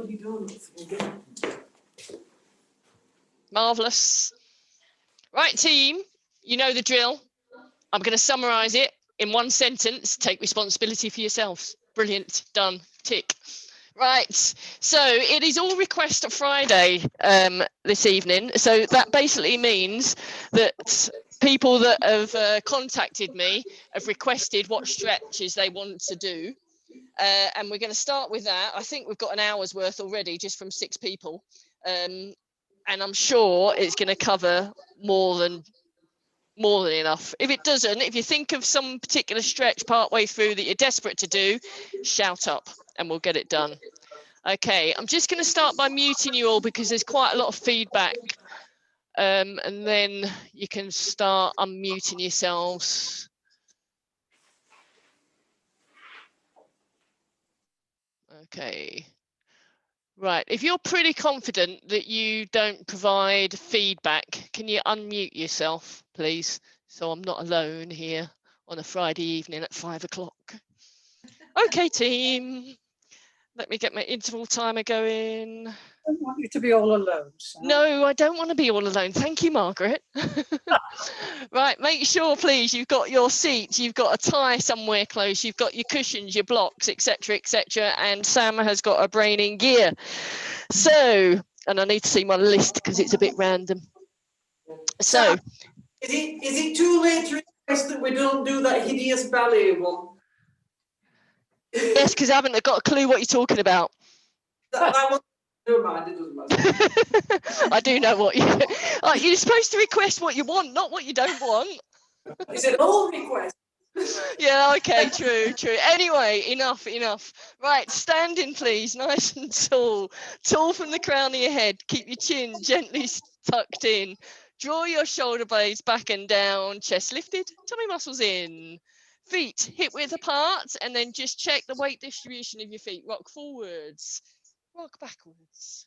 bloody donuts. Marvellous. Right, team, you know the drill. I'm going to summarise it in one sentence. Take responsibility for yourselves. Brilliant. Done. Tick. Right, so it is all request Friday this evening. So that basically means that people that have contacted me have requested what stretches they want to do. And we're going to start with that. I think we've got an hour's worth already just from 6 people. And I'm sure it's going to cover more than enough. If it doesn't, if you think of some particular stretch partway through that you're desperate to do, shout up and we'll get it done. Okay, I'm just going to start by muting you all because there's quite a lot of feedback. And then you can start unmuting yourselves. Okay. Right, if you're pretty confident that you don't provide feedback, can you unmute yourself, please? So I'm not alone here on a Friday evening at 5 o'clock. Okay, team. Let me get my interval timer going. I don't want you to be all alone. So. No, I don't want to be all alone. Thank you, Margaret. Right, make sure, please, you've got your seats, you've got a tie somewhere close, you've got your cushions, your blocks, etc., etc. And Sam has got her brain in gear. So, and I need to see my list because it's a bit random. So, is it too late to request that we don't do that hideous ballet one? Yes, because I haven't got a clue what you're talking about. That one. Never mind, it doesn't matter. I do know what you're supposed to request what you want, not what you don't want. It's an old request. Yeah, okay, true. Anyway, enough. Right, standing, please, nice and tall. Tall from the crown of your head. Keep your chin gently tucked in. Draw your shoulder blades back and down. Chest lifted, tummy muscles in. Feet hip width apart, and then just check the weight distribution of your feet. Rock forwards, rock backwards.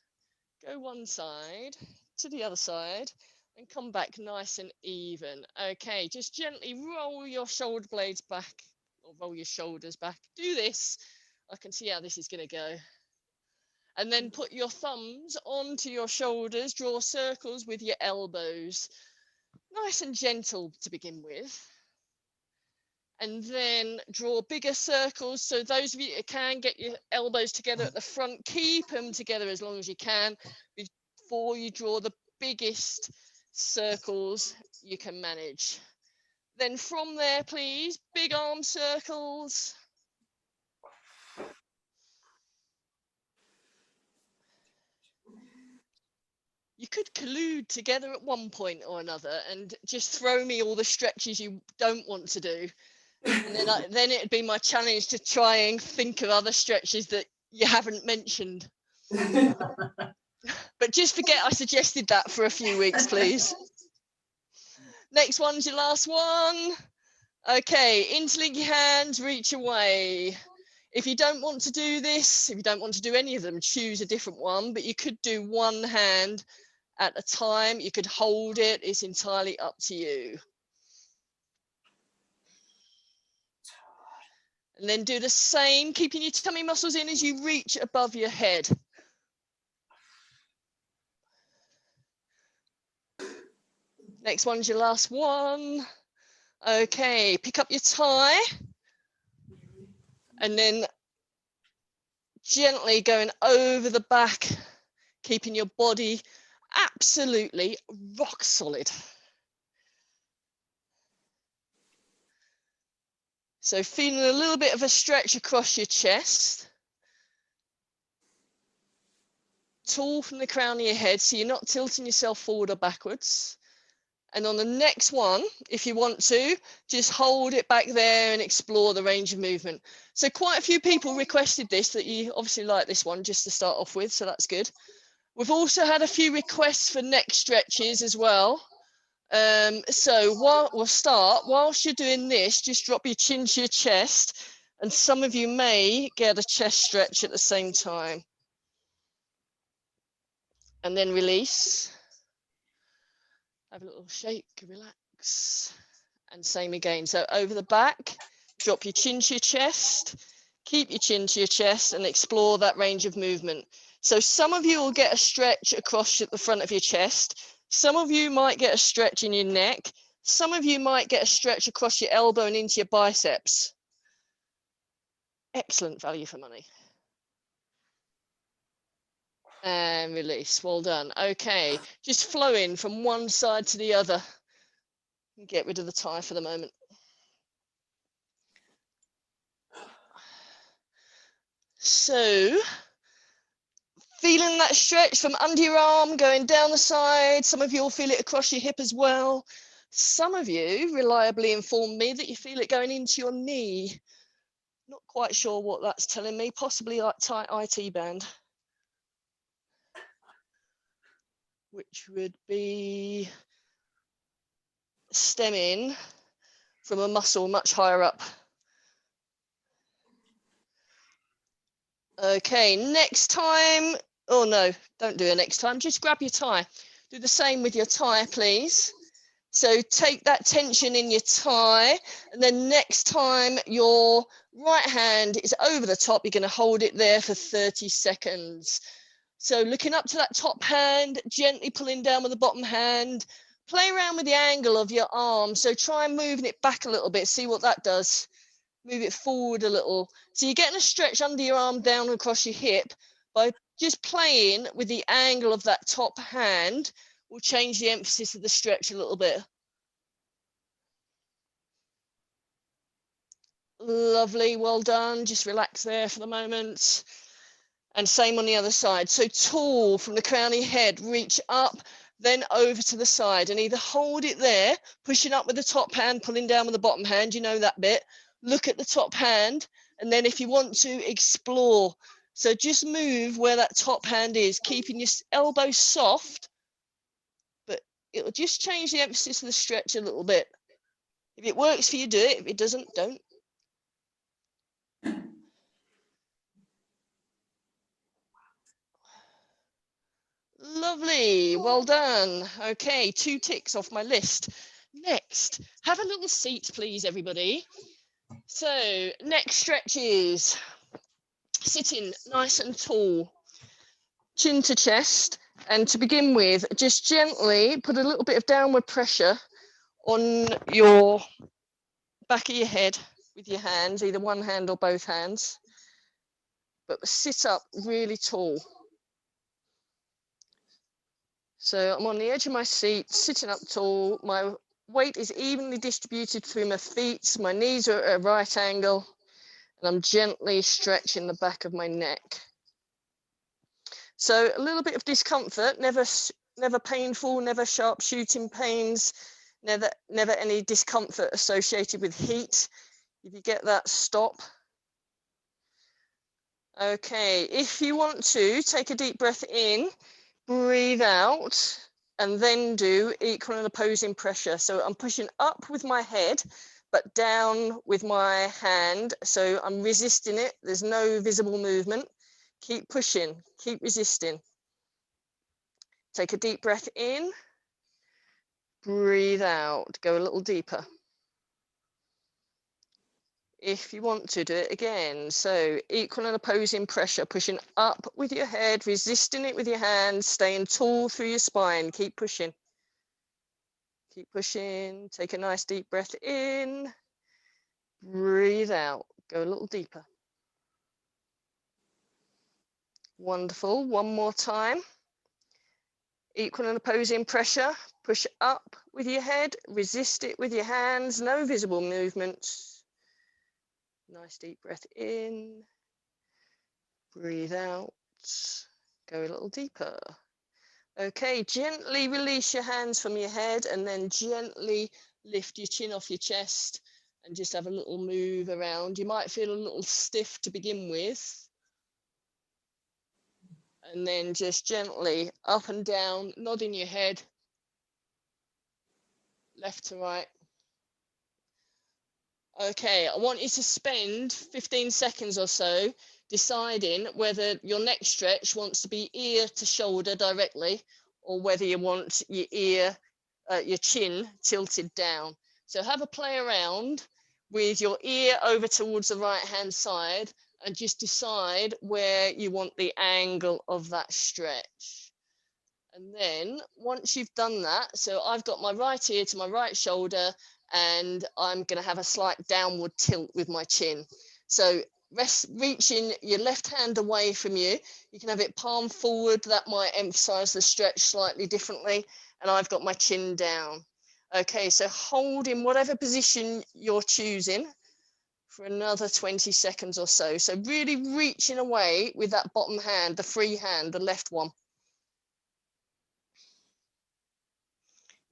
Go one side to the other side and come back nice and even. Okay, just gently roll your shoulder blades back or roll your shoulders back. Do this. I can see how this is going to go. And then put your thumbs onto your shoulders. Draw circles with your elbows. Nice and gentle to begin with. And then draw bigger circles. So those of you that can get your elbows together at the front, keep them together as long as you can before you draw the biggest circles you can manage. Then from there, please, big arm circles. You could collude together at one point or another and just throw me all the stretches you don't want to do. And then it'd be my challenge to try and think of other stretches that you haven't mentioned. But just forget I suggested that for a few weeks, please. Next one's your last one. Okay, interlink your hands, reach away. If you don't want to do this, if you don't want to do any of them, choose a different one, but you could do one hand at a time. You could hold it. It's entirely up to you. And then do the same, keeping your tummy muscles in as you reach above your head. Next one's your last one. Okay, pick up your tie. And then gently going over the back, keeping your body absolutely rock solid. So feeling a little bit of a stretch across your chest. Tall from the crown of your head, so you're not tilting yourself forward or backwards. And on the next one, if you want to, just hold it back there and explore the range of movement. So quite a few people requested this, that you obviously like this one just to start off with, so that's good. We've also had a few requests for neck stretches as well. So we'll start, whilst you're doing this, just drop your chin to your chest, and some of you may get a chest stretch at the same time. And then release. Have a little shake, relax, and same again. So over the back, drop your chin to your chest, keep your chin to your chest and explore that range of movement. So some of you will get a stretch across the front of your chest. Some of you might get a stretch in your neck. Some of you might get a stretch across your elbow and into your biceps. Excellent value for money. And release. Well done. Okay, just flowing from one side to the other. Get rid of the tie for the moment. So, feeling that stretch from under your arm going down the side. Some of you will feel it across your hip as well. Some of you reliably informed me that you feel it going into your knee. Not quite sure what that's telling me, possibly like tight IT band, which would be stemming from a muscle much higher up. Okay, next time, oh no, don't do it next time, just grab your tie. Do the same with your tie, please. So take that tension in your tie, and then next time your right hand is over the top, you're going to hold it there for 30 seconds. So looking up to that top hand, gently pulling down with the bottom hand, play around with the angle of your arm. So try moving it back a little bit, see what that does. Move it forward a little. So you're getting a stretch under your arm down across your hip by just playing with the angle of that top hand will change the emphasis of the stretch a little bit. Lovely, well done. Just relax there for the moment. And same on the other side. So tall from the crown of your head, reach up, then over to the side and either hold it there, pushing up with the top hand, pulling down with the bottom hand, you know that bit. Look at the top hand, and then if you want to, explore. So just move where that top hand is, keeping your elbow soft, but it'll just change the emphasis of the stretch a little bit. If it works for you, do it. If it doesn't, don't. Lovely, well done. Okay, 2 ticks off my list. Next, have a little seat, please, everybody. So, neck stretches. Sitting nice and tall, chin to chest. And to begin with, just gently put a little bit of downward pressure on your back of your head with your hands, either one hand or both hands. But sit up really tall. So I'm on the edge of my seat, sitting up tall. My weight is evenly distributed through my feet. My knees are at a right angle, and I'm gently stretching the back of my neck. So a little bit of discomfort, never painful, never sharp shooting pains, never any discomfort associated with heat. If you get that, stop. Okay, if you want to, take a deep breath in, breathe out, and then do equal and opposing pressure. So I'm pushing up with my head, but down with my hand. So I'm resisting it. There's no visible movement. Keep pushing, keep resisting. Take a deep breath in, breathe out, go a little deeper. If you want to, do it again. So equal and opposing pressure, pushing up with your head, resisting it with your hands, staying tall through your spine. Keep pushing. Keep pushing. Take a nice deep breath in. Breathe out. Go a little deeper. Wonderful. One more time. Equal and opposing pressure. Push up with your head. Resist it with your hands. No visible movement. Nice deep breath in. Breathe out. Go a little deeper. Okay, gently release your hands from your head and then gently lift your chin off your chest and just have a little move around. You might feel a little stiff to begin with. And then just gently up and down, nodding your head, left to right. Okay, I want you to spend 15 seconds or so deciding whether your neck stretch wants to be ear to shoulder directly or whether you want your your chin tilted down. So have a play around with your ear over towards the right hand side and just decide where you want the angle of that stretch. And then once you've done that, so I've got my right ear to my right shoulder, and I'm going to have a slight downward tilt with my chin. So reaching your left hand away from you. You can have it palm forward. That might emphasize the stretch slightly differently. And I've got my chin down. Okay, so hold in whatever position you're choosing for another 20 seconds or so. So really reaching away with that bottom hand, the free hand, the left one.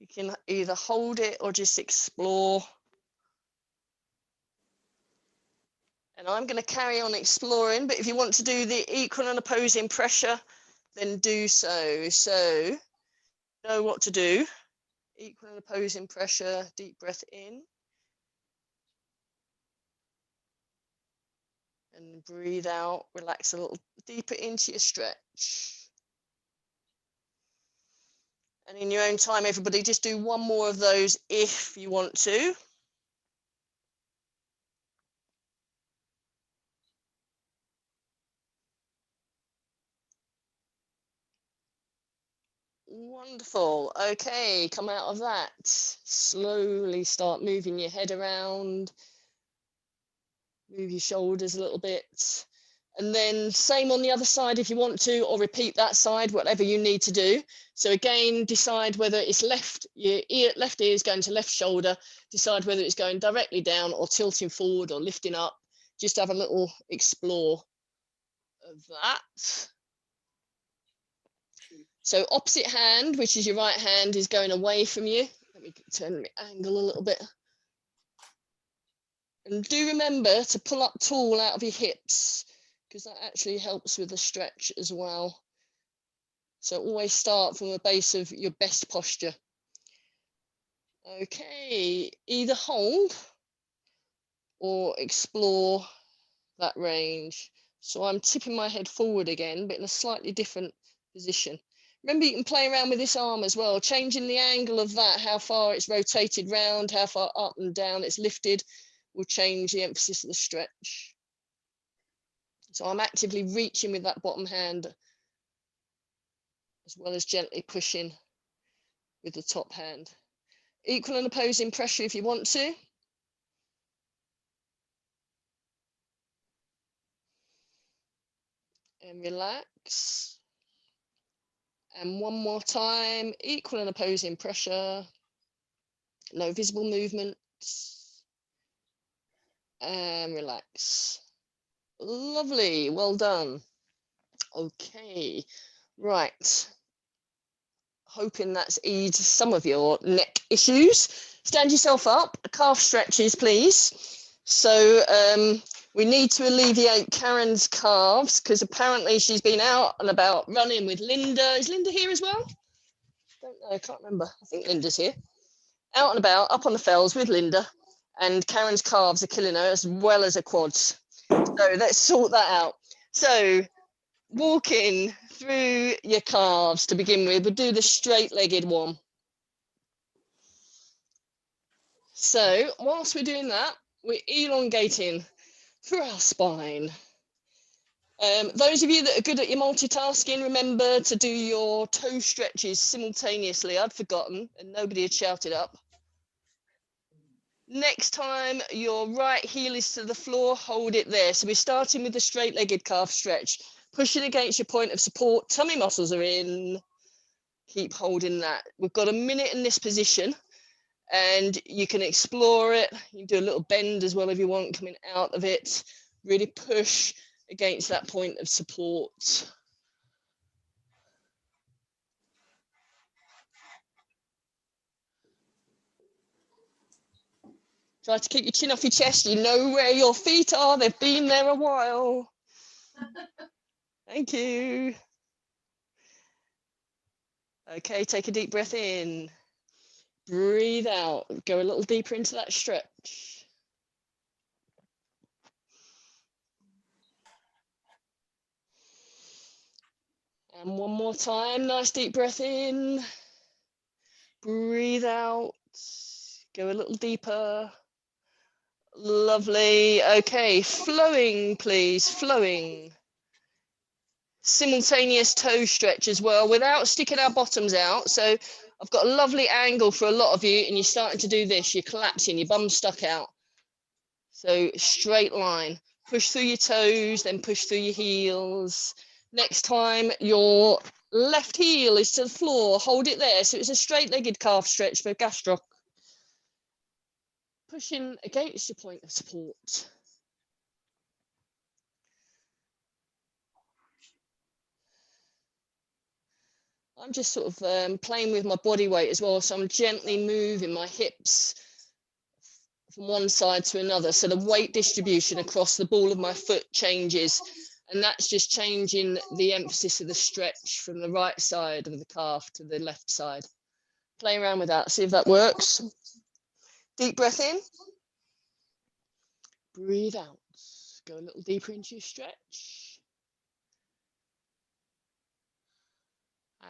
You can either hold it or just explore. And I'm going to carry on exploring, but if you want to do the equal and opposing pressure, then do so. So know what to do. Equal and opposing pressure, deep breath in. And breathe out, relax a little deeper into your stretch. And in your own time, everybody, just do one more of those if you want to. Wonderful. Okay, come out of that. Slowly start moving your head around. Move your shoulders a little bit. And then same on the other side if you want to, or repeat that side, whatever you need to do. So again, decide whether it's left ear is going to left shoulder, decide whether it's going directly down or tilting forward or lifting up. Just have a little explore of that. So opposite hand, which is your right hand, is going away from you. Let me turn the angle a little bit. And do remember to pull up tall out of your hips, because that actually helps with the stretch as well. So always start from the base of your best posture. Okay, either hold or explore that range. So I'm tipping my head forward again, but in a slightly different position. Remember, you can play around with this arm as well, changing the angle of that, how far it's rotated round, how far up and down it's lifted, will change the emphasis of the stretch. So I'm actively reaching with that bottom hand, as well as gently pushing with the top hand. Equal and opposing pressure if you want to. And relax. And one more time, equal and opposing pressure. No visible movement. And relax. Lovely, well done. Okay, right. Hoping that's eased some of your neck issues. Stand yourself up, calf stretches, please. So we need to alleviate Karen's calves because apparently she's been out and about running with Linda. Is Linda here as well? Don't know, I can't remember. I think Linda's here. Out and about, up on the fells with Linda, and Karen's calves are killing her as well as her quads. So let's sort that out. So walking through your calves to begin with, we'll do the straight-legged one. So whilst we're doing that, we're elongating through our spine. Those of you that are good at your multitasking, remember to do your toe stretches simultaneously. I'd forgotten and nobody had shouted up. Next time your right heel is to the floor, hold it there. So we're starting with the straight-legged calf stretch. Push it against your point of support. Tummy muscles are in. Keep holding that. We've got a minute in this position and you can explore it. You can do a little bend as well if you want, coming out of it. Really push against that point of support. Try to keep your chin off your chest. You know where your feet are. They've been there a while. Thank you. Okay, take a deep breath in. Breathe out. Go a little deeper into that stretch. And one more time. Nice deep breath in. Breathe out. Go a little deeper. Lovely. Okay, flowing, please. Flowing. Simultaneous toe stretch as well without sticking our bottoms out. So I've got a lovely angle for a lot of you, and you're starting to do this. You're collapsing, your bum's stuck out. So straight line. Push through your toes, then push through your heels. Next time, your left heel is to the floor. Hold it there. So it's a straight-legged calf stretch for gastroc. Pushing against your point of support. I'm just sort of playing with my body weight as well. So I'm gently moving my hips from one side to another. So the weight distribution across the ball of my foot changes. And that's just changing the emphasis of the stretch from the right side of the calf to the left side. Play around with that, see if that works. Deep breath in. Breathe out. Go a little deeper into your stretch.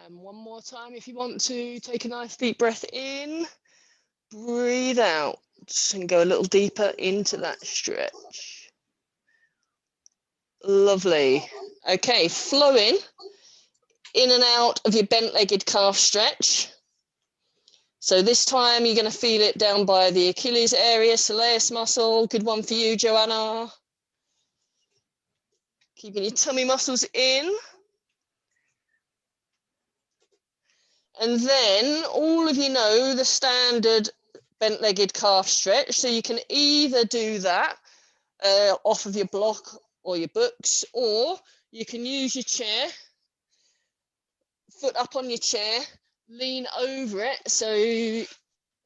And one more time if you want to. Take a nice deep breath in. Breathe out and go a little deeper into that stretch. Lovely. Okay, flowing in and out of your bent-legged calf stretch. So this time you're going to feel it down by the Achilles area, soleus muscle. Good one for you, Joanna. Keeping your tummy muscles in. And then all of you know the standard bent-legged calf stretch. So you can either do that off of your block or your books, or you can use your chair, foot up on your chair, lean over it. So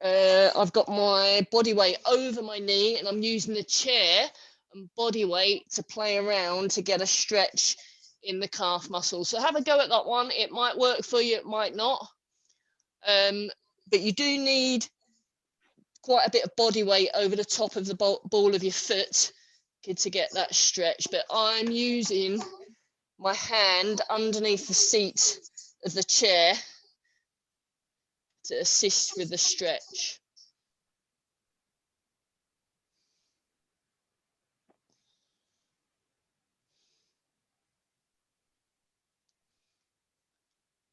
I've got my body weight over my knee and I'm using the chair and body weight to play around to get a stretch in the calf muscle. So have a go at that one. It might work for you, it might not. But you do need quite a bit of body weight over the top of the ball of your foot to get that stretch. But I'm using my hand underneath the seat of the chair to assist with the stretch.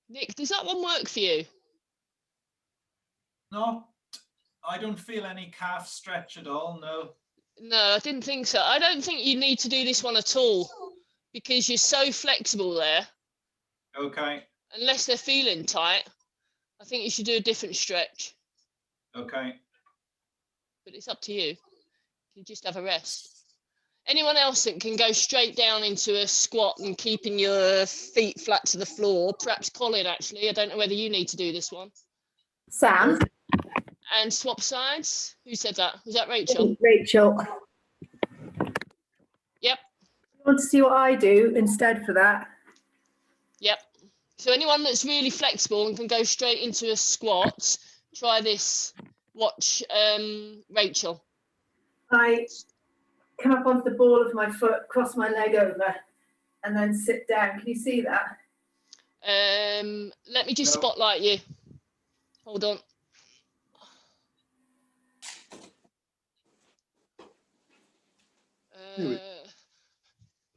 Nick, does that one work for you? No, I don't feel any calf stretch at all, no. No, I didn't think so. I don't think you need to do this one at all because you're so flexible there. Okay. Unless they're feeling tight, I think you should do a different stretch. Okay. But it's up to you. You just have a rest. Anyone else that can go straight down into a squat and keeping your feet flat to the floor? Perhaps Colin, actually. I don't know whether you need to do this one. Sam. And swap sides. Who said that? Was that Rachel? Rachel. Yep. You want to see what I do instead for that? Yep. So anyone that's really flexible and can go straight into a squat, try this. Watch Rachel. I come up onto the ball of my foot, cross my leg over, and then sit down. Can you see that? Let me just spotlight you. Hold on.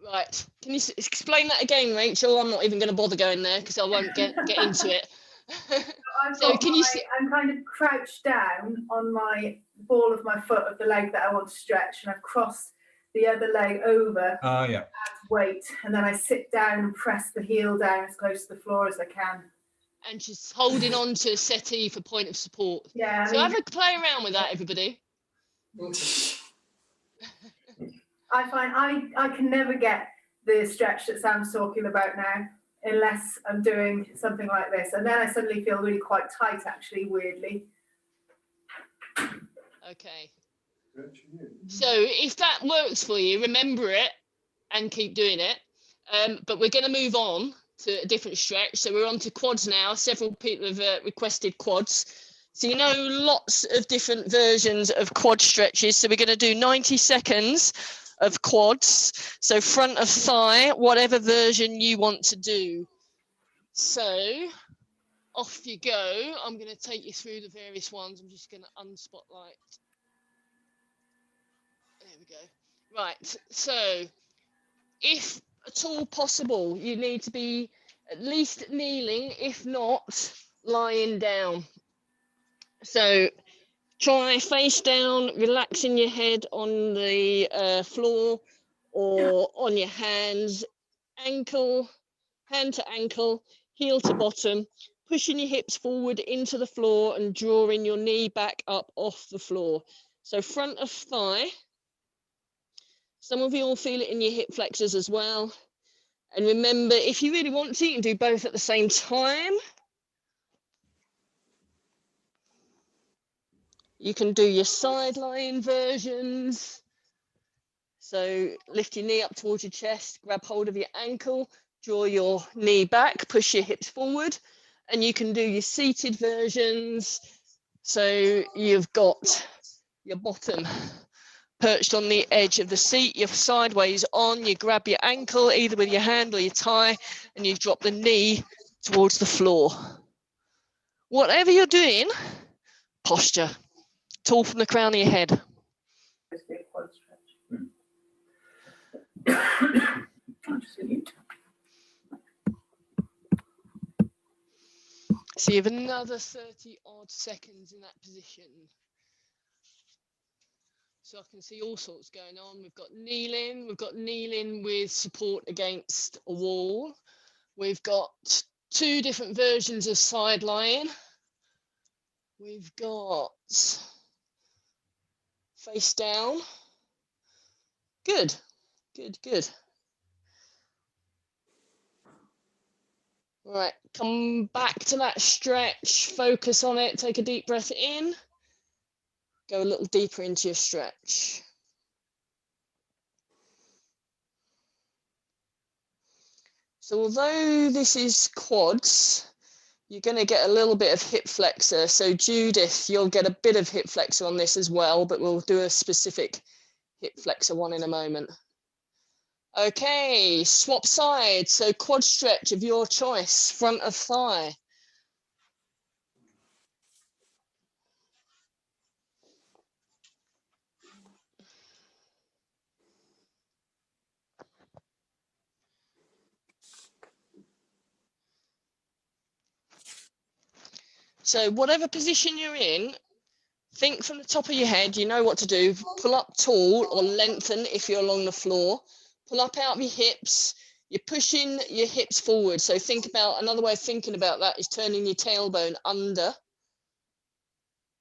Right. Can you explain that again, Rachel? I'm not even going to bother going there because I won't get into it. So can you see? I'm kind of crouched down on my ball of my foot of the leg that I want to stretch, and I've crossed the other leg over. Yeah. Add weight, and then I sit down and press the heel down as close to the floor as I can. And just holding on to a settee for point of support. Yeah. So have a play around with that, everybody. I find I can never get the stretch that Sam's talking about now unless I'm doing something like this, and then I suddenly feel really quite tight, actually, weirdly. Okay. So if that works for you, remember it and keep doing it. But we're going to move on to a different stretch. So we're on to quads now. Several people have requested quads. So you know lots of different versions of quad stretches. So we're going to do 90 seconds of quads. So front of thigh, whatever version you want to do. So off you go. I'm going to take you through the various ones. I'm just going to unspotlight we go. Right, so if at all possible, you need to be at least kneeling, if not lying down. So try face down, relaxing your head on the floor or on your hands, hand to ankle, heel to bottom, pushing your hips forward into the floor and drawing your knee back up off the floor. So front of thigh. Some of you will feel it in your hip flexors as well. And remember, if you really want to, you can do both at the same time. You can do your sideline versions. So lift your knee up towards your chest, grab hold of your ankle, draw your knee back, push your hips forward. And you can do your seated versions. So you've got your bottom perched on the edge of the seat, you're sideways on, you grab your ankle either with your hand or your thigh, and you drop the knee towards the floor. Whatever you're doing, posture, tall from the crown of your head. So you have another 30 odd seconds in that position. So I can see all sorts going on. We've got kneeling with support against a wall. We've got two different versions of side lying. We've got face down. Good, good, good. Right, come back to that stretch, focus on it, take a deep breath in. Go a little deeper into your stretch. So although this is quads, you're going to get a little bit of hip flexor. So Judith, you'll get a bit of hip flexor on this as well, but we'll do a specific hip flexor one in a moment. Okay, swap sides. So quad stretch of your choice, front of thigh. So whatever position you're in, think from the top of your head, you know what to do. Pull up tall or lengthen if you're along the floor. Pull up out of your hips. You're pushing your hips forward. So think about, another way of thinking about that is turning your tailbone under.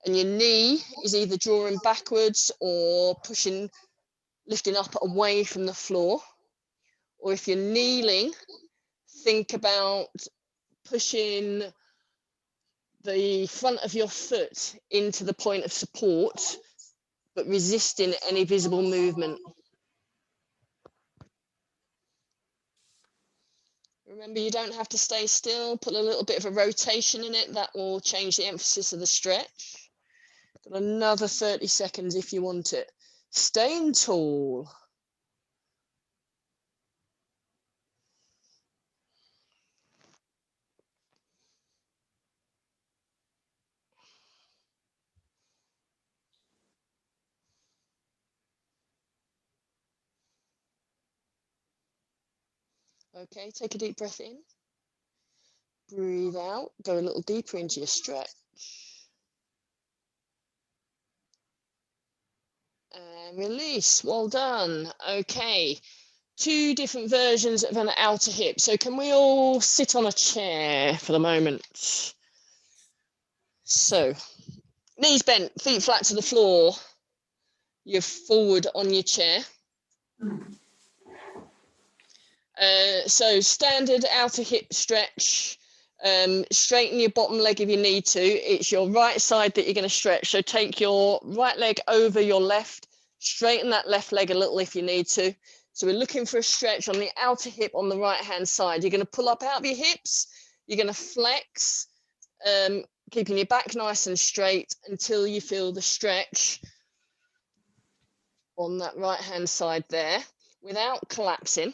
And your knee is either drawing backwards or pushing, lifting up away from the floor. Or if you're kneeling, think about pushing the front of your foot into the point of support, but resisting any visible movement. Remember, you don't have to stay still. Put a little bit of a rotation in it. That will change the emphasis of the stretch. Got another 30 seconds if you want it. Staying tall. Okay, take a deep breath in. Breathe out. Go a little deeper into your stretch. And release. Well done. Okay. Two different versions of an outer hip. So can we all sit on a chair for the moment? So, knees bent, feet flat to the floor. You're forward on your chair. So standard outer hip stretch. Straighten your bottom leg if you need to. It's your right side that you're going to stretch. So take your right leg over your left. Straighten that left leg a little if you need to. So we're looking for a stretch on the outer hip on the right hand side. You're going to pull up out of your hips. You're going to flex, keeping your back nice and straight until you feel the stretch on that right hand side there without collapsing.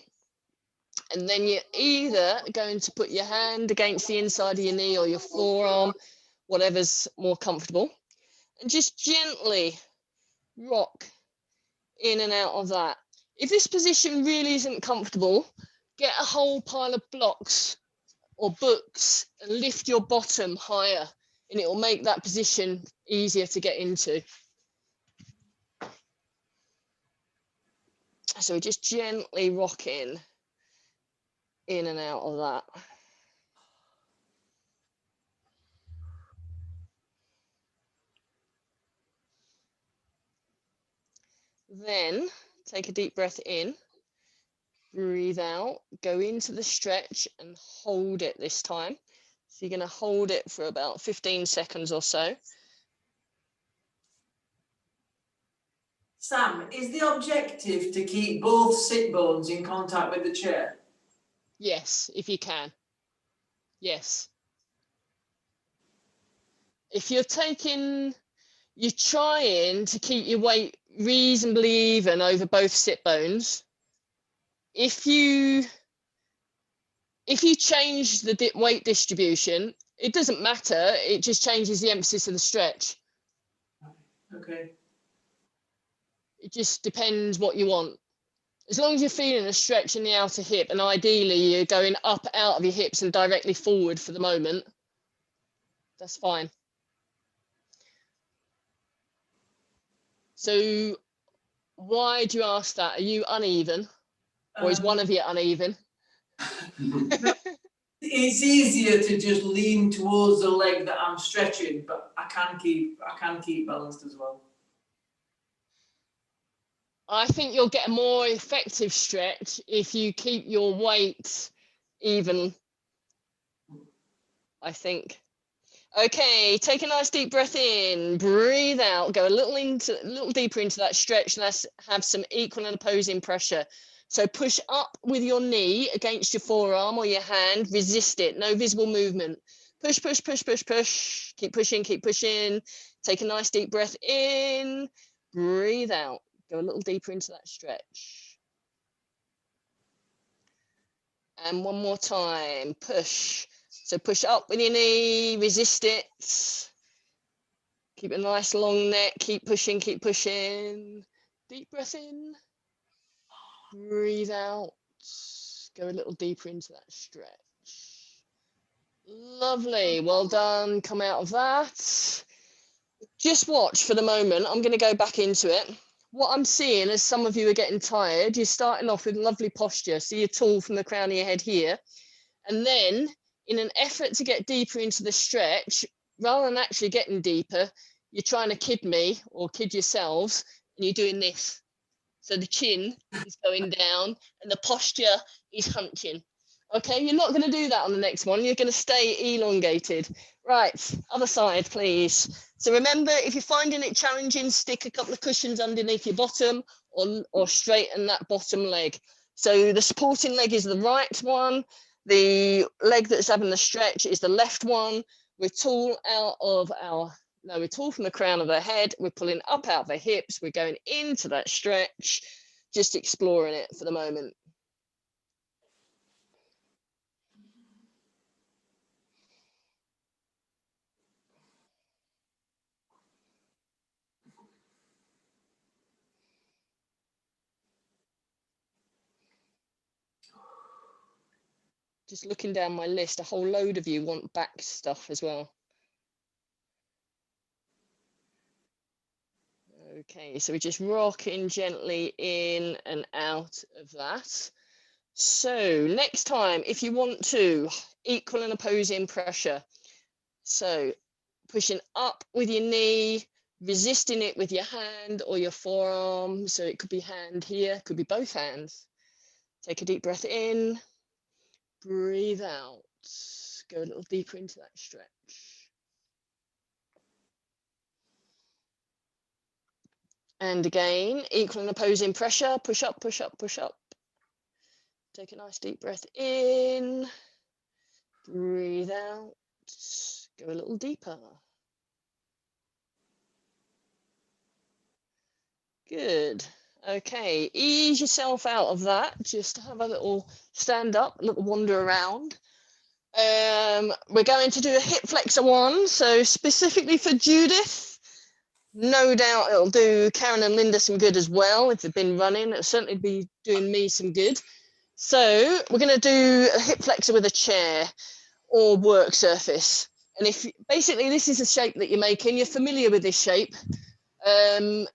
And then you're either going to put your hand against the inside of your knee or your forearm, whatever's more comfortable, and just gently rock in and out of that. If this position really isn't comfortable, get a whole pile of blocks or books and lift your bottom higher, and it will make that position easier to get into. So we're just gently rocking in and out of that. Then take a deep breath in, breathe out, go into the stretch and hold it this time. So you're going to hold it for about 15 seconds or so. Sam, is the objective to keep both sit bones in contact with the chair? Yes, if you can. Yes. If you're trying to keep your weight reasonably even over both sit bones. If you change the weight distribution, it doesn't matter. It just changes the emphasis of the stretch. Okay. It just depends what you want. As long as you're feeling a stretch in the outer hip, and ideally you're going up out of your hips and directly forward for the moment, that's fine. So why do you ask that? Are you uneven? Or is one of you uneven? It's easier to just lean towards the leg that I'm stretching, but I can keep balanced as well. I think you'll get a more effective stretch if you keep your weight even, I think. Okay, take a nice deep breath in, breathe out, go a little deeper into that stretch. Let's have some equal and opposing pressure. So push up with your knee against your forearm or your hand, resist it, no visible movement. Push, push, push, push, push. Keep pushing, keep pushing. Take a nice deep breath in, breathe out. Go a little deeper into that stretch. And one more time, push. So push up with your knee, resist it. Keep a nice long neck, keep pushing, keep pushing. Deep breath in, breathe out. Go a little deeper into that stretch. Lovely, well done, come out of that. Just watch for the moment, I'm going to go back into it. What I'm seeing as some of you are getting tired, you're starting off with lovely posture. So you're tall from the crown of your head here. And then in an effort to get deeper into the stretch, rather than actually getting deeper, you're trying to kid me or kid yourselves, and you're doing this. So the chin is going down and the posture is hunching. Okay, you're not going to do that on the next one. You're going to stay elongated. Right, other side, please. So remember, if you're finding it challenging, stick a couple of cushions underneath your bottom or straighten that bottom leg. So the supporting leg is the right one. The leg that's having the stretch is the left one. We're tall we're tall from the crown of the head. We're pulling up out of the hips. We're going into that stretch, just exploring it for the moment. Just looking down my list, a whole load of you want back stuff as well. Okay, so we're just rocking gently in and out of that. So next time, if you want to, equal and opposing pressure. So pushing up with your knee, resisting it with your hand or your forearm. So it could be hand here, could be both hands. Take a deep breath in, breathe out, go a little deeper into that stretch. And again, equal and opposing pressure, push up, push up, push up. Take a nice deep breath in, breathe out, go a little deeper. Good. Okay, ease yourself out of that. Just have a little stand up, a little wander around. We're going to do a hip flexor one. So specifically for Judith, No doubt it'll do Karen and Linda some good as well. If they've been running, it'll certainly be doing me some good. So we're going to do a hip flexor with a chair or work surface. And if basically this is a shape that you're making, you're familiar with this shape.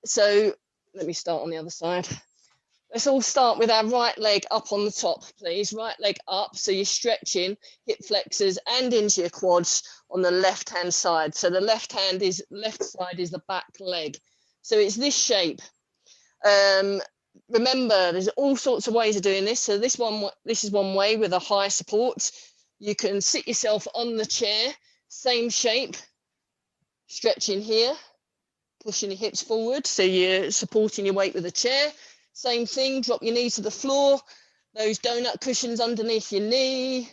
So let me start on the other side. Let's all start with our right leg up on the top, please. Right leg up, so you're stretching hip flexors and into your quads on the left-hand side. So the left side is the back leg. So it's this shape. Remember, there's all sorts of ways of doing this. So this is one way with a high support. You can sit yourself on the chair, same shape, stretching here, pushing your hips forward, so you're supporting your weight with a chair. Same thing, drop your knee to the floor, those donut cushions underneath your knee,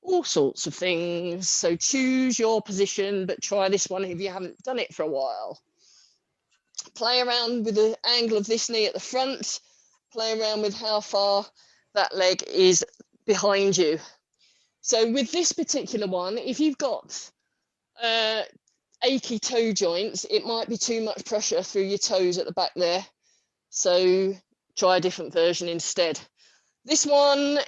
all sorts of things. So choose your position, but try this one if you haven't done it for a while. Play around with the angle of this knee at the front, play around with how far that leg is behind you. So with this particular one, if you've got achy toe joints, it might be too much pressure through your toes at the back there. So try a different version instead. This one,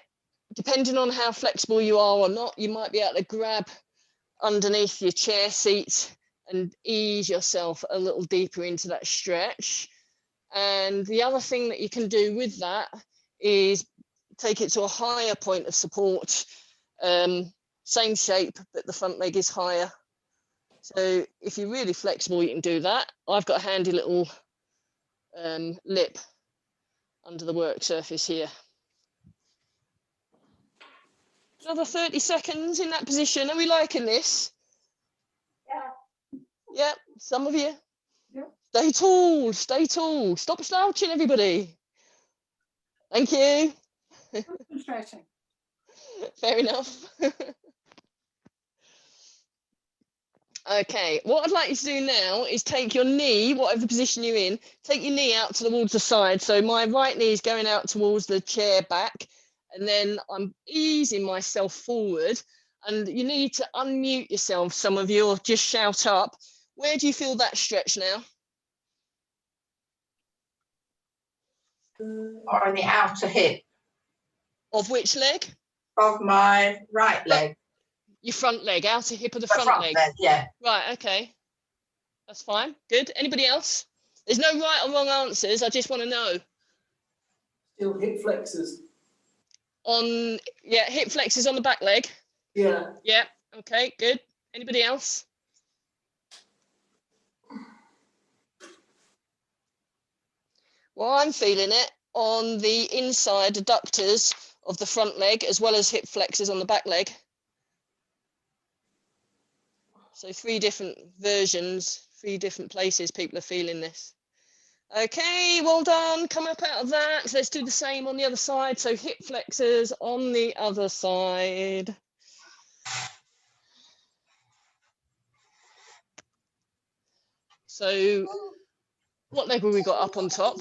depending on how flexible you are or not, you might be able to grab underneath your chair seat and ease yourself a little deeper into that stretch. And the other thing that you can do with that is take it to a higher point of support. Same shape, but the front leg is higher. So if you're really flexible, you can do that. I've got a handy little lip under the work surface here. Another 30 seconds in that position. Are we liking this? Yeah. Yeah, some of you. Yeah. Stay tall, stay tall. Stop slouching, everybody. Thank you. Stretching. Fair enough. Okay, what I'd like you to do now is take your knee, whatever position you're in, take your knee out towards the side. So my right knee is going out towards the chair back, and then I'm easing myself forward. And you need to unmute yourself, some of you, or just shout up. Where do you feel that stretch now? Or on the outer hip Of which leg? of my right leg. Your front leg, outer hip of the The front leg. yeah. Right, okay. That's fine. Good. Anybody else? There's no right or wrong answers. I just want to know. Still hip flexors. On, yeah, hip flexors on the back leg. Yeah. Yeah, okay, good. Anybody else? Well, I'm feeling it on the inside adductors of the front leg, as well as hip flexors on the back leg. So 3 different versions, 3 different places people are feeling this. Okay, well done. Come up out of that. So let's do the same on the other side. So hip flexors on the other side. So what leg have we got up on top?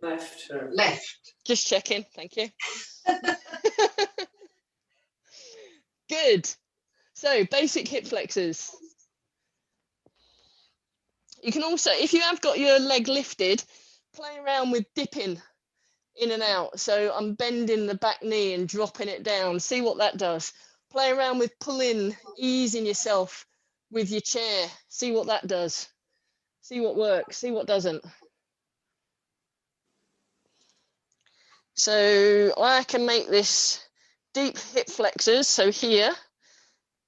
Left. Left. Just checking. Thank you. Good. So basic hip flexors. You can also, if you have got your leg lifted, play around with dipping in and out. So I'm bending the back knee and dropping it down. See what that does. Play around with pulling, easing yourself with your chair. See what that does. See what works, see what doesn't. So I can make this deep hip flexors. So here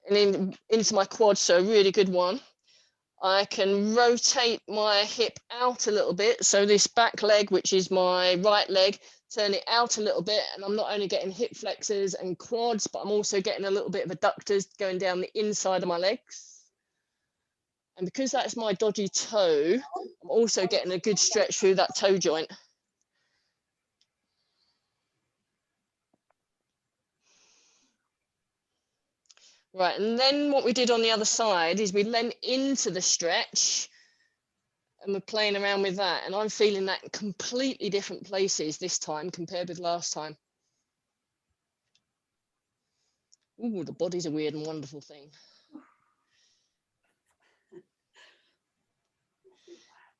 and into my quad. So a really good one. I can rotate my hip out a little bit. So this back leg, which is my right leg, turn it out a little bit. And I'm not only getting hip flexors and quads, but I'm also getting a little bit of adductors going down the inside of my legs. And because that's my dodgy toe, I'm also getting a good stretch through that toe joint. Right, and then what we did on the other side is we leant into the stretch and we're playing around with that. And I'm feeling that in completely different places this time compared with last time. Ooh, the body's a weird and wonderful thing.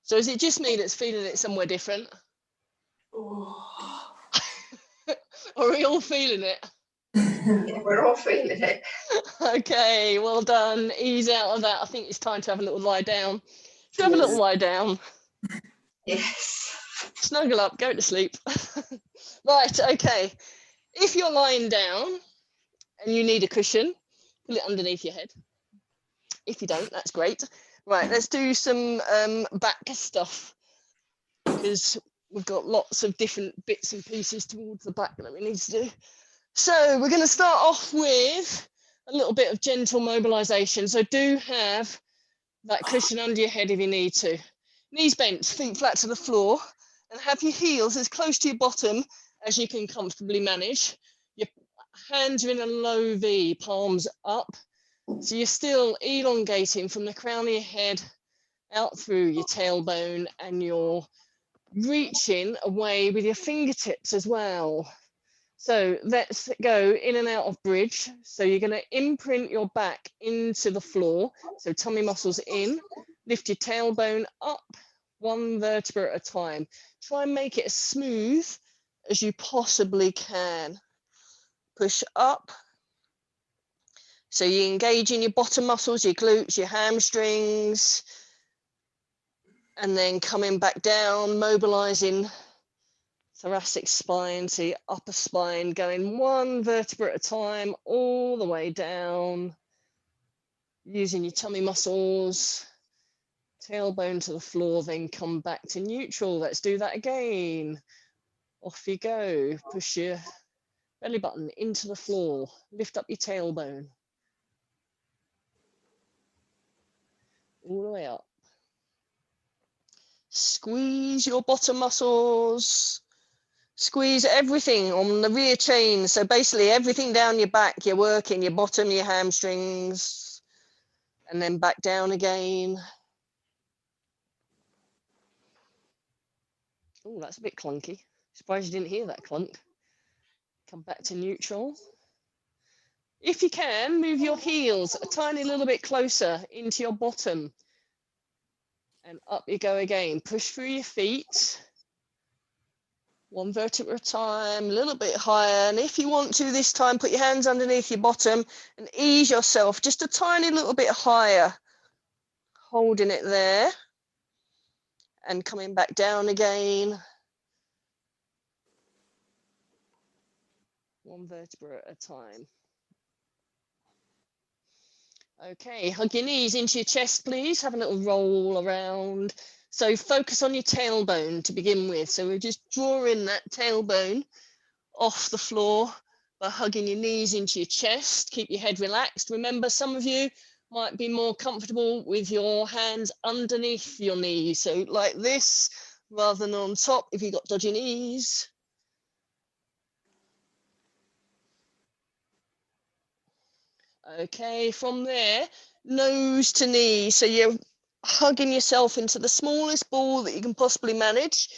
So is it just me that's feeling it somewhere different? Oh. Or are we all feeling it? Yeah, we're all feeling it. Okay, well done. Ease out of that. I think it's time to have a little lie down. Should we have a little Yes. lie down? Yes. Snuggle up, go to sleep. Right, okay. If you're lying down and you need a cushion, put it underneath your head. If you don't, that's great. Right, let's do some back stuff, because we've got lots of different bits and pieces towards the back that we need to do. So we're going to start off with a little bit of gentle mobilization. So do have that cushion under your head if you need to. Knees bent, feet flat to the floor, and have your heels as close to your bottom as you can comfortably manage. Your hands are in a low V, palms up. So you're still elongating from the crown of your head out through your tailbone, and you're reaching away with your fingertips as well. So let's go in and out of bridge. So you're going to imprint your back into the floor. So tummy muscles in, lift your tailbone up, one vertebra at a time. Try and make it as smooth as you possibly can. Push up. So you engage in your bottom muscles, your glutes, your hamstrings, and then coming back down, mobilizing thoracic spine, so your upper spine, going one vertebra at a time, all the way down, using your tummy muscles, tailbone to the floor, then come back to neutral. Let's do that again. Off you go. Push your belly button into the floor, lift up your tailbone. All the way up. Squeeze your bottom muscles. Squeeze everything on the rear chain. So basically everything down your back, you're working your bottom, your hamstrings, and then back down again. Oh, that's a bit clunky. Surprised you didn't hear that clunk. Come back to neutral. If you can, move your heels a tiny little bit closer into your bottom. And up you go again. Push through your feet. One vertebra at a time, a little bit higher. And if you want to this time, put your hands underneath your bottom and ease yourself just a tiny little bit higher. Holding it there. And coming back down again. One vertebra at a time. Okay, hug your knees into your chest, please. Have a little roll around. So focus on your tailbone to begin with. So we're just drawing that tailbone off the floor by hugging your knees into your chest. Keep your head relaxed. Remember, some of you might be more comfortable with your hands underneath your knees. So like this, rather than on top if you've got dodgy knees. Okay, from there, nose to knee. So you're hugging yourself into the smallest ball that you can possibly manage.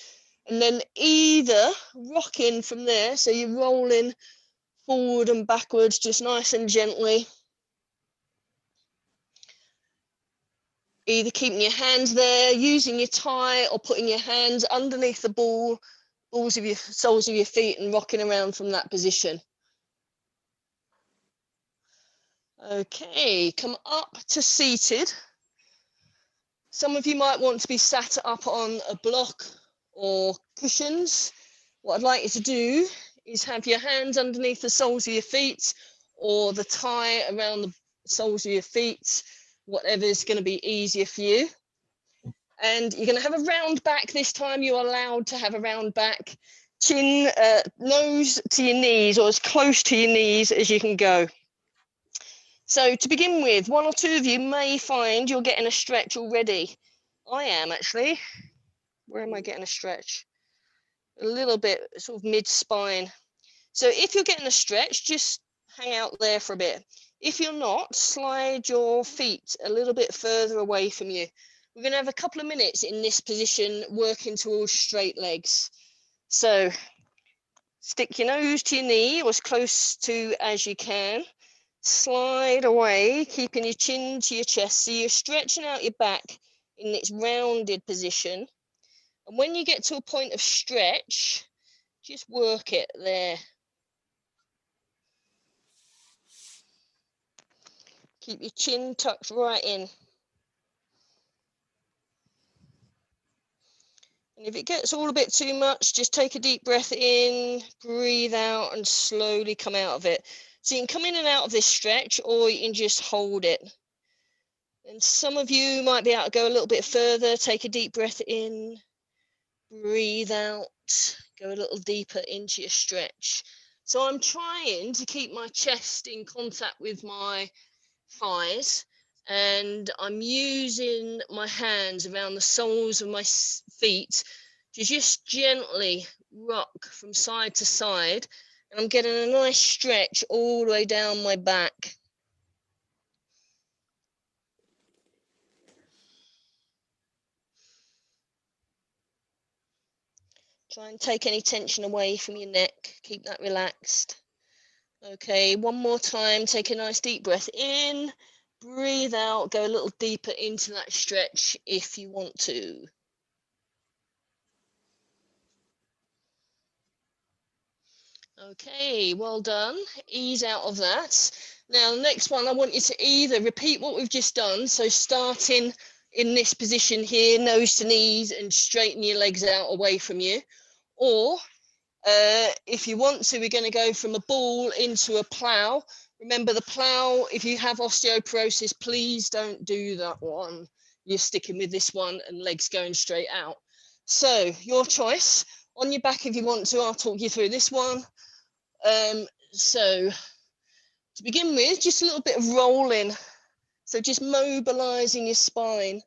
And then either rocking from there, so you're rolling forward and backwards, just nice and gently. Either keeping your hands there, using your tie, or putting your hands underneath the balls of your soles of your feet and rocking around from that position. Okay, come up to seated. Some of you might want to be sat up on a block or cushions. What I'd like you to do is have your hands underneath the soles of your feet or the tie around the soles of your feet, whatever is going to be easier for you. And you're going to have a round back this time. You're allowed to have a round back. Chin, nose to your knees, or as close to your knees as you can go. So to begin with, one or two of you may find you're getting a stretch already. I am actually. Where am I getting a stretch? A little bit, sort of mid-spine. So if you're getting a stretch, just hang out there for a bit. If you're not, slide your feet a little bit further away from you. We're going to have a couple of minutes in this position working towards straight legs. So stick your nose to your knee or as close to as you can. Slide away, keeping your chin to your chest. So you're stretching out your back in its rounded position. And when you get to a point of stretch, just work it there. Keep your chin tucked right in. And if it gets all a bit too much, just take a deep breath in, breathe out, and slowly come out of it. So you can come in and out of this stretch, or you can just hold it. And some of you might be able to go a little bit further. Take a deep breath in, breathe out, go a little deeper into your stretch. So I'm trying to keep my chest in contact with my thighs, and I'm using my hands around the soles of my feet to just gently rock from side to side, and I'm getting a nice stretch all the way down my back. Try and take any tension away from your neck, keep that relaxed. Okay, one more time, take a nice deep breath in, breathe out, go a little deeper into that stretch if you want to. Okay, well done. Ease out of that. Now, the next one, I want you to either repeat what we've just done, so starting in this position here, nose to knees, and straighten your legs out away from you. Or, if you want to, we're going to go from a ball into a plough. Remember, the plough, if you have osteoporosis, please don't do that one. You're sticking with this one and legs going straight out. So, your choice. On your back if you want to, I'll talk you through this one. So to begin with, just a little bit of rolling. So just mobilizing your spine.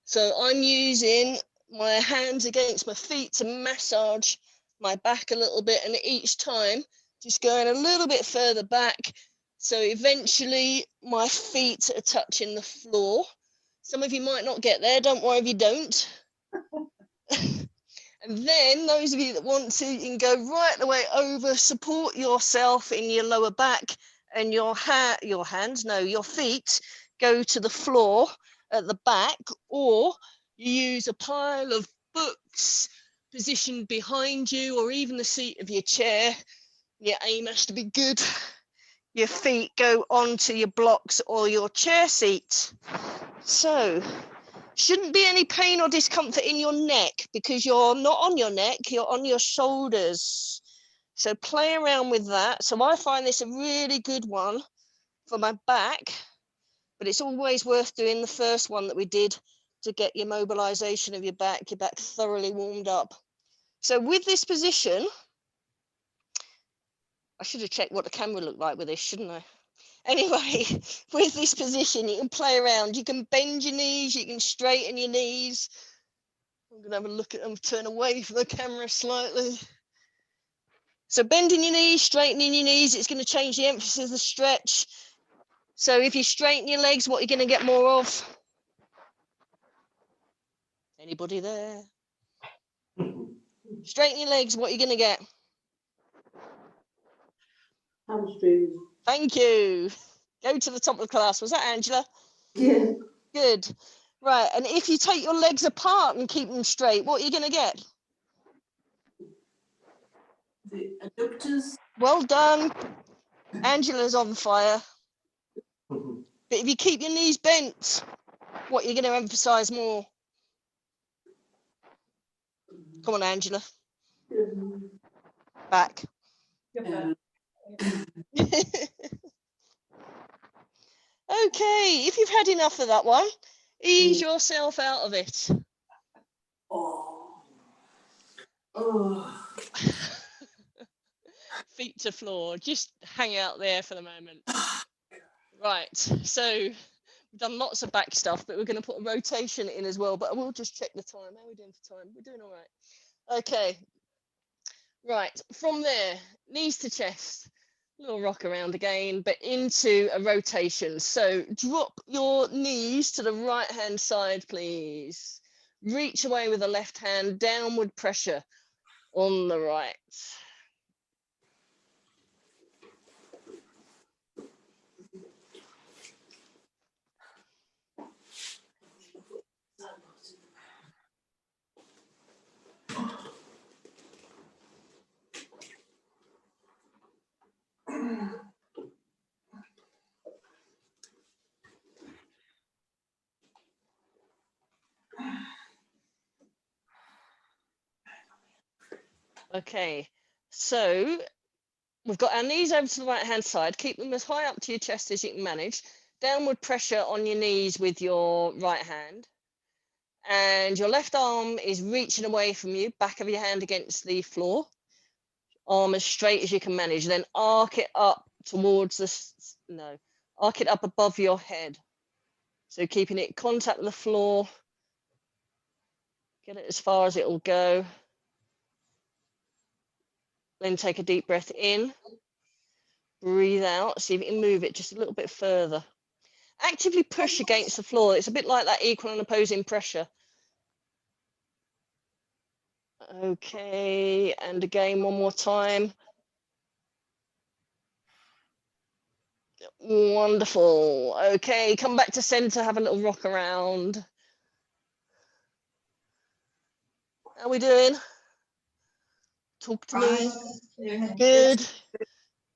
So I'm using my hands against my feet to massage my back a little bit, and each time just going a little bit further back. So eventually my feet are touching the floor. Some of you might not get there. Don't worry if you don't. And then those of you that want to, you can go right the way over, support yourself in your lower back, and your feet go to the floor at the back, or you use a pile of books positioned behind you, or even the seat of your chair. Your aim has to be good. Your feet go onto your blocks or your chair seat. So, shouldn't be any pain or discomfort in your neck, because you're not on your neck, you're on your shoulders. So play around with that. So I find this a really good one for my back, but it's always worth doing the first one that we did to get your mobilization of your back thoroughly warmed up. So with this position, I should have checked what the camera looked like with this, shouldn't I? Anyway, with this position, you can play around. You can bend your knees, you can straighten your knees. I'm going to have a look at them, turn away from the camera slightly. So bending your knees, straightening your knees, it's going to change the emphasis of the stretch. So if you straighten your legs, what are you going to get more of? Anybody there? Straighten your legs, what are you going to get? Hamstrings. Thank you. Go to the top of the class. Was that Angela? Yeah. Good. Right, and if you take your legs apart and keep them straight, what are you going to get? The adductors. Well done. Angela's on fire. But if you keep your knees bent, what are you going to emphasize more? Come on, Angela. Back. Okay, if you've had enough of that one, ease yourself out of it. Feet to floor, just hang out there for the moment. Right, so we've done lots of back stuff, but we're going to put a rotation in as well, but I will just check the time. How are we doing for time? We're doing all right. Okay, right, from there, knees to chest. A little rock around again, but into a rotation. So drop your knees to the right hand side, please. Reach away with the left hand, downward pressure on the right. Okay, so we've got our knees over to the right hand side. Keep them as high up to your chest as you can manage. Downward pressure on your knees with your right hand. And your left arm is reaching away from you, back of your hand against the floor. Arm as straight as you can manage. Then arc it up towards arc it up above your head. So keeping it in contact with the floor. Get it as far as it will go. Then take a deep breath in. Breathe out. See if you can move it just a little bit further. Actively push against the floor. It's a bit like that equal and opposing pressure. Okay, and again, one more time. Wonderful. Okay, come back to center, have a little rock around. How are we doing? Talk to me. Good.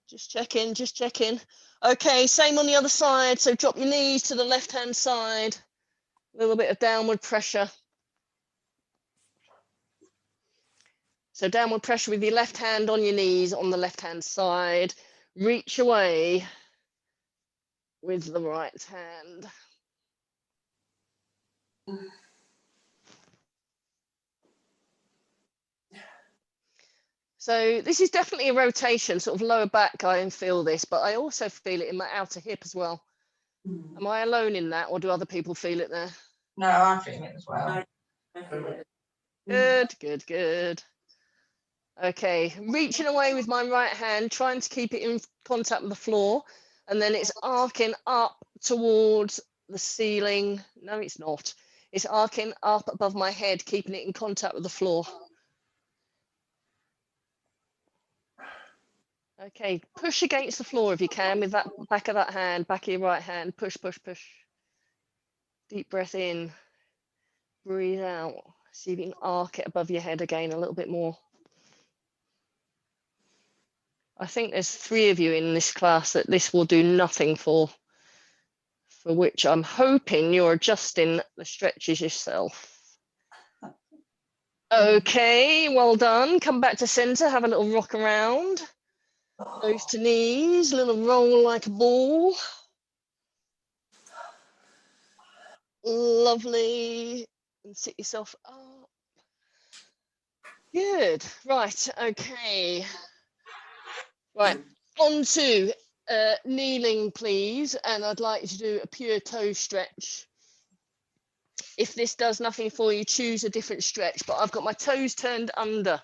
Just checking, just checking. Okay, same on the other side. So drop your knees to the left-hand side. A little bit of downward pressure. So downward pressure with your left hand on your knees on the left-hand side. Reach away with the right hand. So this is definitely a rotation, sort of lower back. I feel this, but I also feel it in my outer hip as well. Am I alone in that, or do other people feel it there? No, I'm feeling it as well. Good, good, good. Okay, reaching away with my right hand, trying to keep it in contact with the floor, and then it's arcing up towards the ceiling. No, it's not. It's arcing up above my head, keeping it in contact with the floor. Okay, push against the floor if you can with that back of that hand, back of your right hand. Push, push, push. Deep breath in. Breathe out. See if you can arc it above your head again a little bit more. I think there's 3 of you in this class that this will do nothing for which I'm hoping you're adjusting the stretches yourself. Okay, well done. Come back to center, have a little rock around. Nose to knees, little roll like a ball. Lovely. And sit yourself up. Good. Right, okay. Right, on to kneeling, please. And I'd like you to do a pure toe stretch. If this does nothing for you, choose a different stretch, but I've got my toes turned under.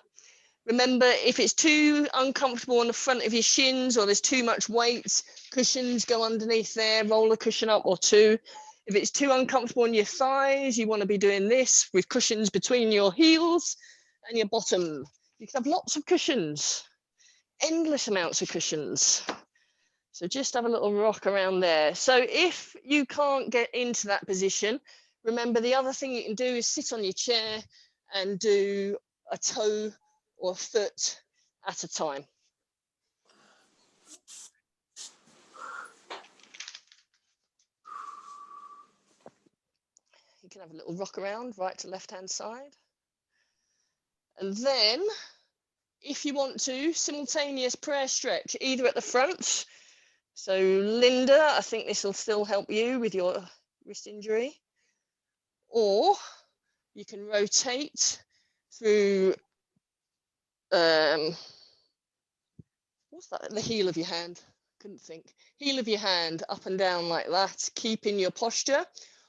Remember, if it's too uncomfortable on the front of your shins or there's too much weight, cushions go underneath there, roll a cushion up or 2. If it's too uncomfortable on your thighs, you want to be doing this with cushions between your heels and your bottom. You can have lots of cushions, endless amounts of cushions. So just have a little rock around there. So if you can't get into that position, remember the other thing you can do is sit on your chair and do a toe or a foot at a time. You can have a little rock around right to left hand side. And then if you want to, simultaneous prayer stretch, either at the front. So Linda, I think this will still help you with your wrist injury. Or you can rotate through what's that, the heel of your hand? Couldn't think. Heel of your hand up and down like that, keeping your posture.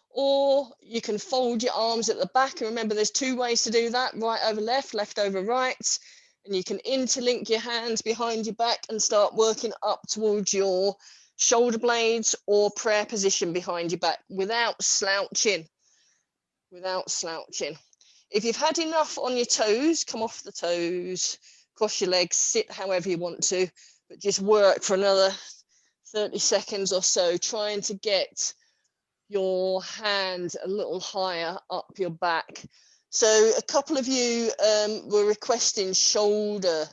Or you can fold your arms at the back. And remember, there's 2 ways to do that, right over left, left over right. And you can interlink your hands behind your back and start working up towards your shoulder blades or prayer position behind your back without slouching. Without slouching. If you've had enough on your toes, come off the toes, cross your legs, sit however you want to, but just work for another 30 seconds or so, trying to get your hand a little higher up your back. So a couple of you were requesting shoulder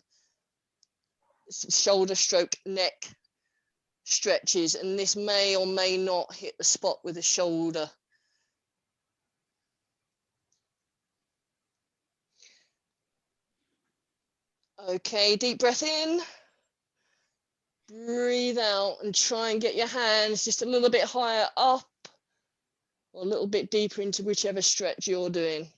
stroke neck stretches, and this may or may not hit the spot with the shoulder. Okay, deep breath in. Breathe out and try and get your hands just a little bit higher up or a little bit deeper into whichever stretch you're doing.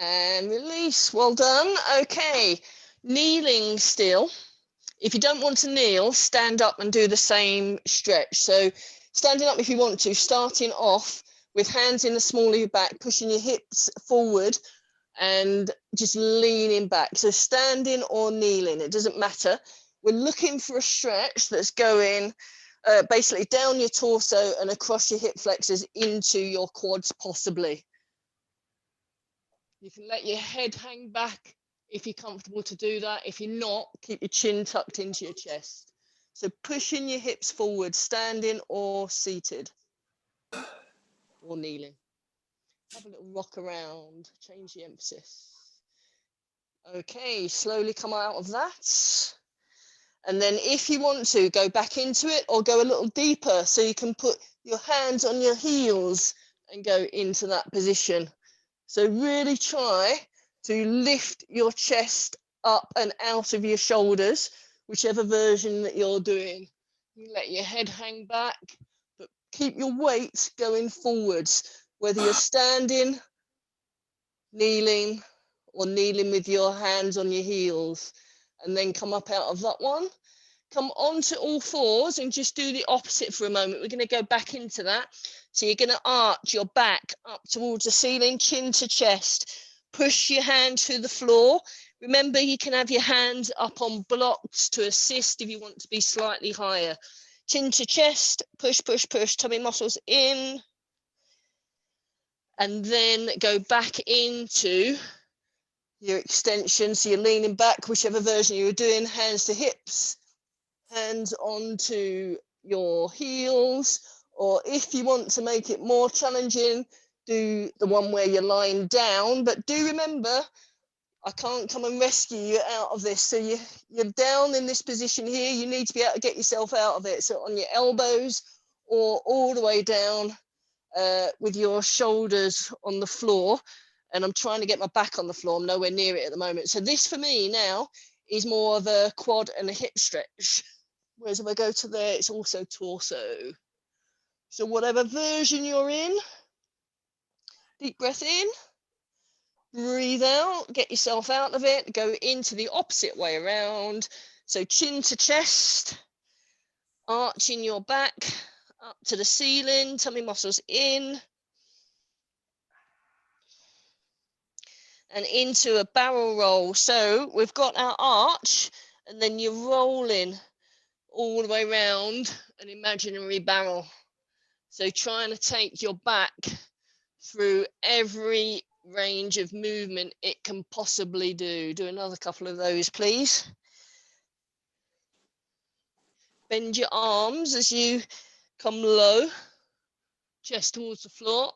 And release. Well done. Okay, kneeling still. If you don't want to kneel, stand up and do the same stretch. So standing up if you want to, starting off with hands in the small of your back, pushing your hips forward and just leaning back. So standing or kneeling, it doesn't matter. We're looking for a stretch that's going basically down your torso and across your hip flexors into your quads possibly. You can let your head hang back if you're comfortable to do that. If you're not, keep your chin tucked into your chest. So pushing your hips forward, standing or seated or kneeling. Have a little rock around, change the emphasis. Okay, slowly come out of that. And then if you want to, go back into it or go a little deeper so you can put your hands on your heels and go into that position. So really try to lift your chest up and out of your shoulders, whichever version that you're doing. You let your head hang back, but keep your weight going forwards, whether you're standing, kneeling, or kneeling with your hands on your heels. And then come up out of that one. Come onto all fours and just do the opposite for a moment. We're going to go back into that. So you're going to arch your back up towards the ceiling, chin to chest. Push your hand to the floor. Remember, you can have your hands up on blocks to assist if you want to be slightly higher. Chin to chest, push, push, push, tummy muscles in. And then go back into your extension. So you're leaning back, whichever version you're doing, hands to hips. Hands onto your heels, or if you want to make it more challenging, do the one where you're lying down. But do remember, I can't come and rescue you out of this. So you're down in this position here. You need to be able to get yourself out of it. So on your elbows or all the way down with your shoulders on the floor. And I'm trying to get my back on the floor. I'm nowhere near it at the moment. So this for me now is more of a quad and a hip stretch. Whereas if I go to there, it's also torso. So whatever version you're in, deep breath in, breathe out, get yourself out of it, go into the opposite way around. So chin to chest, arching your back up to the ceiling, tummy muscles in. And into a barrel roll. So we've got our arch, and then you're rolling all the way around an imaginary barrel. So trying to take your back through every range of movement it can possibly do. Do another couple of those, please. Bend your arms as you come low, chest towards the floor.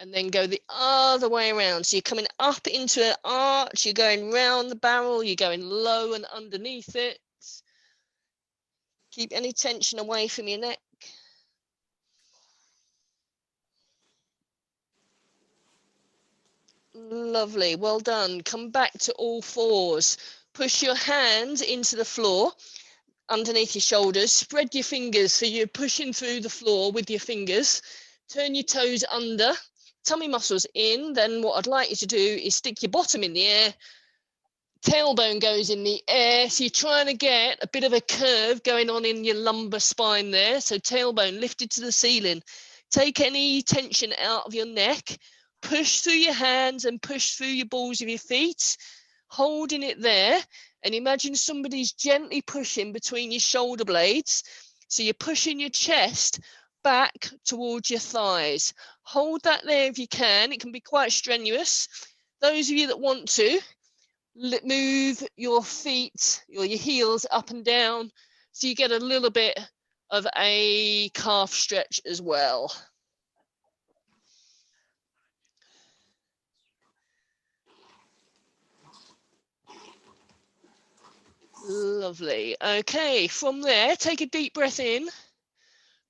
And then go the other way around. So you're coming up into an arch, you're going round the barrel, you're going low and underneath it. Keep any tension away from your neck. Lovely, well done. Come back to all fours. Push your hands into the floor, underneath your shoulders. Spread your fingers so you're pushing through the floor with your fingers. Turn your toes under, tummy muscles in. Then what I'd like you to do is stick your bottom in the air. Tailbone goes in the air, so you're trying to get a bit of a curve going on in your lumbar spine there. So tailbone lifted to the ceiling. Take any tension out of your neck. Push through your hands and push through your balls of your feet, holding it there. And imagine somebody's gently pushing between your shoulder blades. So you're pushing your chest back towards your thighs. Hold that there if you can. It can be quite strenuous. Those of you that want to, move your feet or your heels up and down so you get a little bit of a calf stretch as well. Lovely. Okay, from there, take a deep breath in,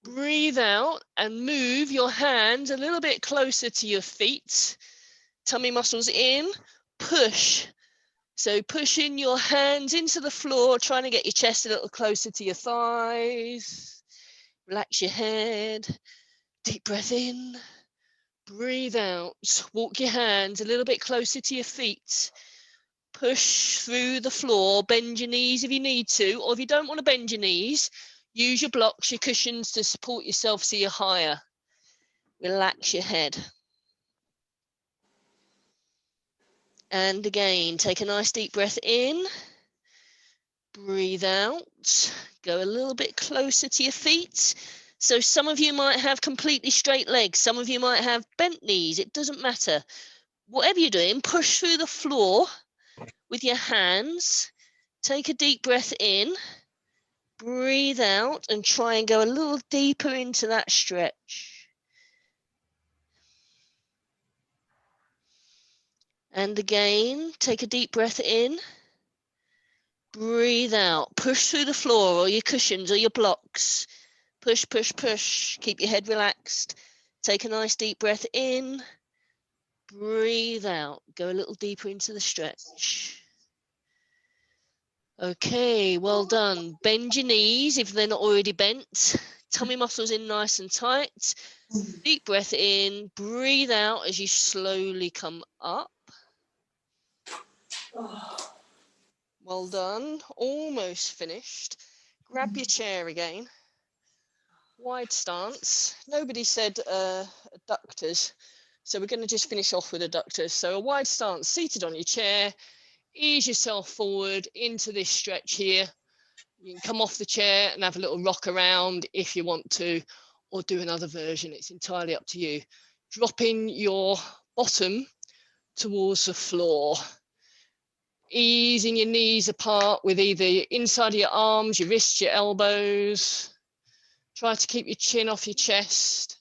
Breathe out and move your hands a little bit closer to your feet. Tummy muscles in, push. So pushing your hands into the floor, trying to get your chest a little closer to your thighs. Relax your head. Deep breath in. Breathe out. Walk your hands a little bit closer to your feet. Push through the floor. Bend your knees if you need to, or if you don't want to bend your knees, use your blocks, your cushions to support yourself so you're higher. Relax your head. And again, take a nice deep breath in. Breathe out. Go a little bit closer to your feet. So some of you might have completely straight legs. Some of you might have bent knees. It doesn't matter. Whatever you're doing, push through the floor with your hands. Take a deep breath in. Breathe out and try and go a little deeper into that stretch. And again, take a deep breath in. Breathe out. Push through the floor or your cushions or your blocks. Push, push, push. Keep your head relaxed. Take a nice deep breath in. Breathe out. Go a little deeper into the stretch. Okay, well done. Bend your knees if they're not already bent. Tummy muscles in nice and tight. Deep breath in. Breathe out as you slowly come up. Well done. Almost finished. Grab your chair again. Wide stance. Nobody said adductors, so we're going to just finish off with adductors. So a wide stance, seated on your chair. Ease yourself forward into this stretch here. You can come off the chair and have a little rock around if you want to, or do another version. It's entirely up to you. Dropping your bottom towards the floor. Easing your knees apart with either inside of your arms, your wrists, your elbows. Try to keep your chin off your chest.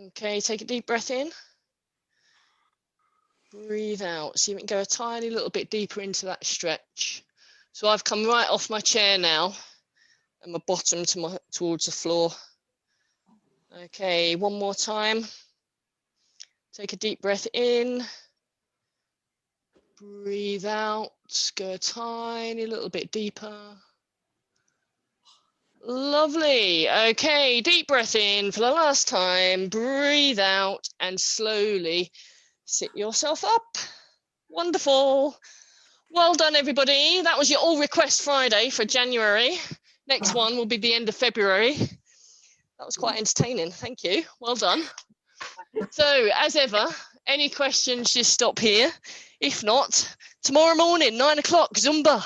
Okay, take a deep breath in. Breathe out. So you can go a tiny little bit deeper into that stretch. So I've come right off my chair now and my bottom towards the floor. Okay, one more time. Take a deep breath in. Breathe out. Go a tiny little bit deeper. Lovely. Okay, deep breath in for the last time. Breathe out and slowly sit yourself up. Wonderful. Well done, everybody. That was your All Request Friday for January. Next one will be the end of February. That was quite entertaining. Thank you. Well done. So, as ever, any questions, just stop here. If not, tomorrow morning, 9 o'clock, Zumba.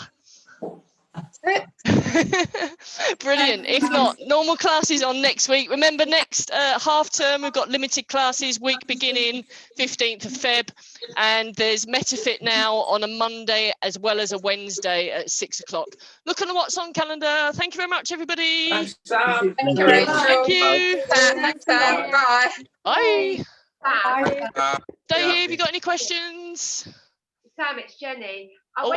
Brilliant. If not, normal classes on next week. Remember, next half term we've got limited classes, week beginning 15th of Feb, and there's MetaFit now on a Monday as well as a Wednesday at 6 o'clock. Look on the What's On calendar. Thank you very much, everybody. Thanks, Sam. Thank you, Rachel. Thank you. Thanks, Sam. Bye. Bye. Bye. Stay here if you got any questions. Sam, it's Jenny. Oh,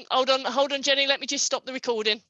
hold on, Jenny. Let me just stop the recording.